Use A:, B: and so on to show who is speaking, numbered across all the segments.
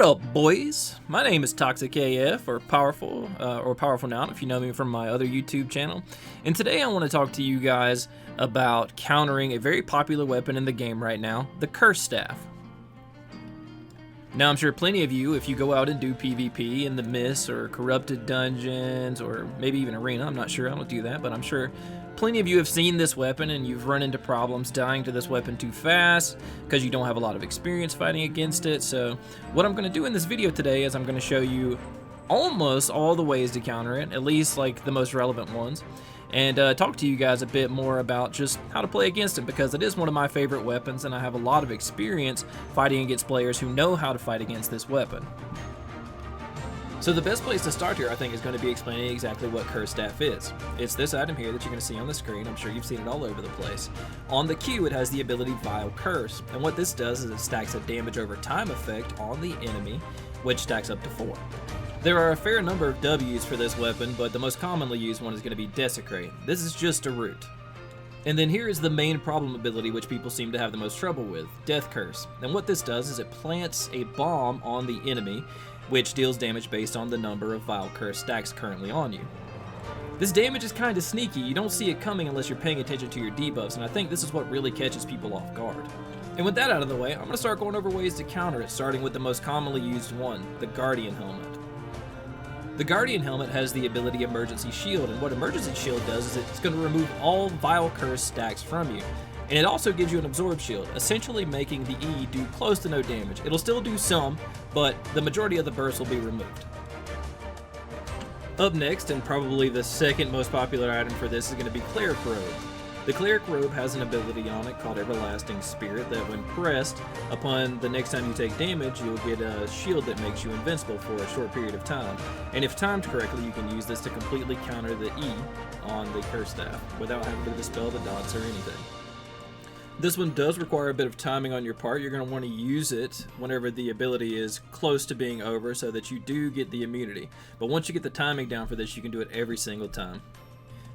A: What up, boys? My name is Toxic AF, or Powerful Now, if you know me from my other YouTube channel. And today I want to talk to you guys about countering a very popular weapon in the game right now, the Curse Staff. Now, I'm sure plenty of you, if you go out and do PvP in the Mists or Corrupted Dungeons, or maybe even Arena, I'm not sure, I don't do that, but I'm sure plenty of you have seen this weapon and you've run into problems dying to this weapon too fast because you don't have a lot of experience fighting against it. So what I'm going to do in this video today is I'm going to show you almost all the ways to counter it, at least like the most relevant ones, and talk to you guys a bit more about just how to play against it, because it is one of my favorite weapons and I have a lot of experience fighting against players who know how to fight against this weapon. So the best place to start here, I think, is going to be explaining exactly what Curse Staff is. It's this item here that you're going to see on the screen. I'm sure you've seen it all over the place. On the Q, it has the ability Vile Curse, and what this does is it stacks a damage over time effect on the enemy, which stacks up to 4. There are a fair number of W's for this weapon, but the most commonly used one is going to be Desecrate. This is just a root. And then here is the main problem ability which people seem to have the most trouble with, Death Curse. And what this does is it plants a bomb on the enemy, which deals damage based on the number of Vile Curse stacks currently on you. This damage is kind of sneaky. You don't see it coming unless you're paying attention to your debuffs, and I think this is what really catches people off guard. And with that out of the way, I'm going to start going over ways to counter it, starting with the most commonly used one, the Guardian Helmet. The Guardian Helmet has the ability Emergency Shield, and what Emergency Shield does is it's going to remove all Vile Curse stacks from you. And it also gives you an Absorb Shield, essentially making the E do close to no damage. It'll still do some, but the majority of the burst will be removed. Up next, and probably the second most popular item for this, is going to be Cleric Robe. The Cleric Robe has an ability on it called Everlasting Spirit that when pressed, upon the next time you take damage, you'll get a shield that makes you invincible for a short period of time. And if timed correctly, you can use this to completely counter the E on the Curse Staff without having to dispel the dots or anything. This one does require a bit of timing on your part. You're going to want to use it whenever the ability is close to being over so that you do get the immunity. But once you get the timing down for this, you can do it every single time.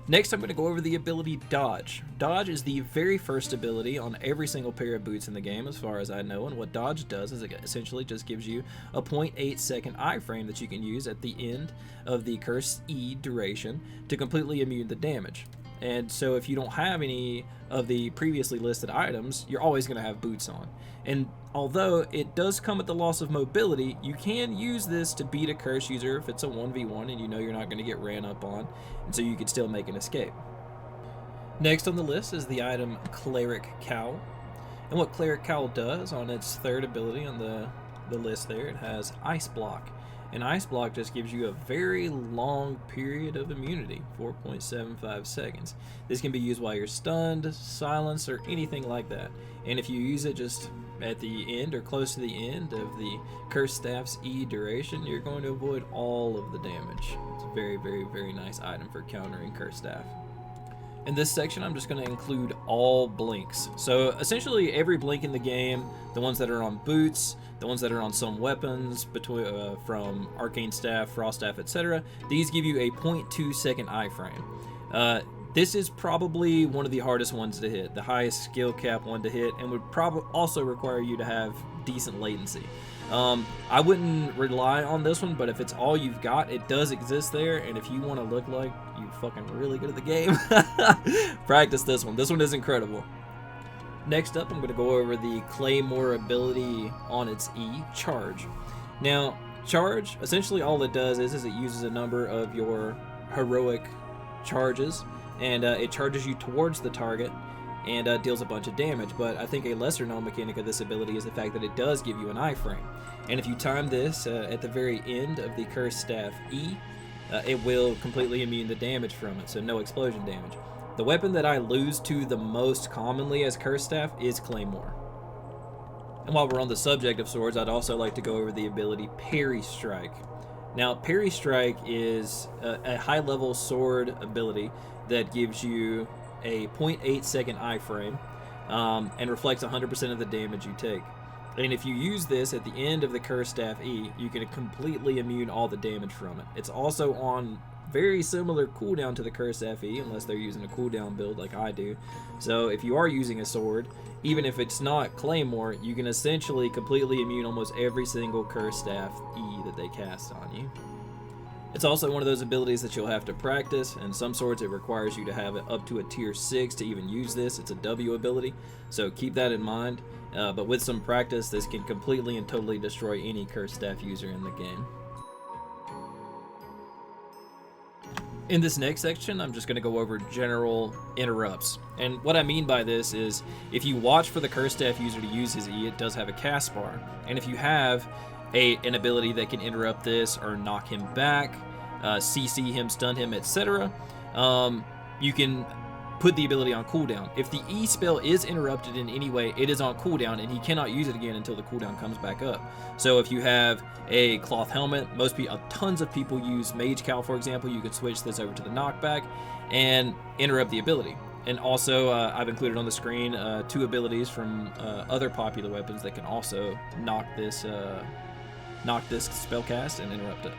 A: Next, I'm going to go over the ability Dodge. Dodge is the very first ability on every single pair of boots in the game, as far as I know, and what Dodge does is it essentially just gives you a 0.8 second iframe that you can use at the end of the Curse E duration to completely immune the damage. And so if you don't have any of the previously listed items, you're always going to have boots on. And although it does come at the loss of mobility, you can use this to beat a curse user if it's a 1v1 and you know you're not going to get ran up on, and so you could still make an escape. Next on the list is the item Cleric Cowl. And what Cleric Cowl does on its third ability on the list there, it has Ice Block. And Ice Block just gives you a very long period of immunity, 4.75 seconds. This can be used while you're stunned, silenced, or anything like that. And if you use it just at the end or close to the end of the Curse Staff's E duration, you're going to avoid all of the damage. It's a very, very, very nice item for countering Curse Staff. In this section, I'm just going to include all blinks. So essentially every blink in the game, the ones that are on boots, the ones that are on some weapons from Arcane Staff, Frost Staff, etc., these give you a 0.2 second iframe. This is probably one of the hardest ones to hit, the highest skill cap one to hit, and would probably also require you to have decent latency. I wouldn't rely on this one, but if it's all you've got, it does exist there, and if you want to look like you're fucking really good at the game, practice this one. This one is incredible. Next up, I'm going to go over the Claymore ability on its E, Charge. Now, Charge, essentially all it does is it uses a number of your heroic charges, and it charges you towards the target and deals a bunch of damage. But I think a lesser known mechanic of this ability is the fact that it does give you an iframe. And if you time this at the very end of the Curse Staff E, it will completely immune the damage from it, so no explosion damage. The weapon that I lose to the most commonly as Curse Staff is Claymore. And while we're on the subject of swords, I'd also like to go over the ability Parry Strike. Now, Parry Strike is a high-level sword ability that gives you a 0.8 second iframe and reflects 100% of the damage you take. And if you use this at the end of the Curse Staff E, you can completely immune all the damage from it. It's also on very similar cooldown to the Cursed FE, unless they're using a cooldown build like I do. So if you are using a sword, even if it's not Claymore, you can essentially completely immune almost every single Cursed Staff E that they cast on you. It's also one of those abilities that you'll have to practice, and some swords it requires you to have it up to a tier 6 to even use this. It's a W ability, so keep that in mind. But with some practice, this can completely and totally destroy any Cursed Staff user in the game. In this next section, I'm just going to go over general interrupts. And what I mean by this is, if you watch for the Cursed Staff user to use his E, it does have a cast bar. And if you have an ability that can interrupt this or knock him back, CC him, stun him, etc., you can put the ability on cooldown. If the E spell is interrupted in any way, it is on cooldown, and he cannot use it again until the cooldown comes back up. So if you have a cloth helmet, tons of people use Mage Cowl, for example. You could switch this over to the knockback and interrupt the ability. And also, I've included on the screen 2 abilities from other popular weapons that can also knock this spellcast and interrupt it.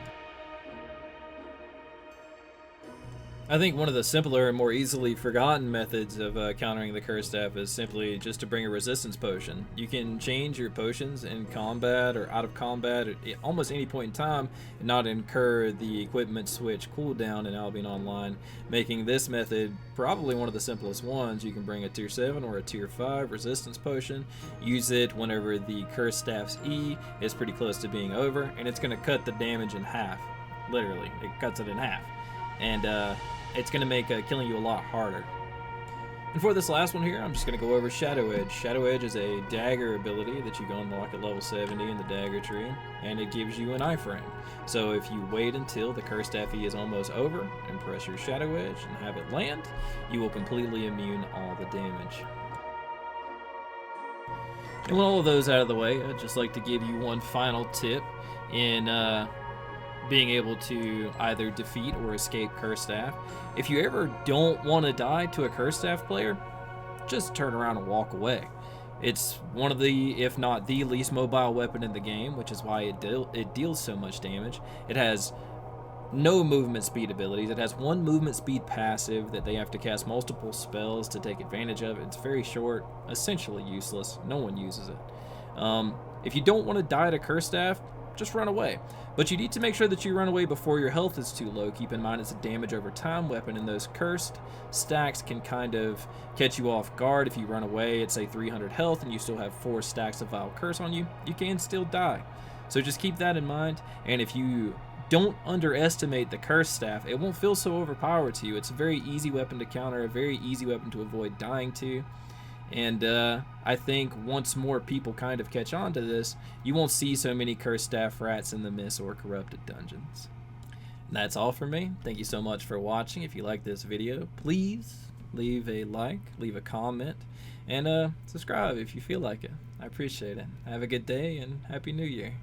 A: I think one of the simpler and more easily forgotten methods of countering the Cursed Staff is simply just to bring a resistance potion. You can change your potions in combat or out of combat at almost any point in time and not incur the equipment switch cooldown in Albion Online, making this method probably one of the simplest ones. You can bring a tier 7 or a tier 5 resistance potion, use it whenever the Cursed Staff's E is pretty close to being over, and it's going to cut the damage in half. Literally, it cuts it in half. And it's going to make killing you a lot harder. And for this last one here, I'm just going to go over Shadow Edge. Shadow Edge is a dagger ability that you can unlock at level 70 in the dagger tree, and it gives you an iframe. So if you wait until the Cursed Staff E is almost over and press your Shadow Edge and have it land, you will completely immune all the damage. And with all of those out of the way, I'd just like to give you one final tip in being able to either defeat or escape Cursed Staff. If you ever don't want to die to a Cursed Staff player, just turn around and walk away. It's one of the, if not the least mobile weapon in the game, which is why it deals so much damage. It has no movement speed abilities. It has one movement speed passive that they have to cast multiple spells to take advantage of. It's very short, essentially useless. No one uses it. If you don't want to die to Cursed Staff, just run away. But you need to make sure that you run away before your health is too low. Keep in mind it's a damage over time weapon, and those cursed stacks can kind of catch you off guard. If you run away at say 300 health and you still have 4 stacks of Vile Curse on you, you can still die. So just keep that in mind, and if you don't underestimate the Cursed Staff, it won't feel so overpowered to you. It's a very easy weapon to counter, a very easy weapon to avoid dying to. And I think once more people kind of catch on to this, you won't see so many Cursed Staff rats in the Miss or Corrupted dungeons. And that's all for me. Thank you so much for watching. If you like this video, please leave a like, leave a comment, and subscribe if you feel like it. I appreciate it. Have a good day and Happy New Year.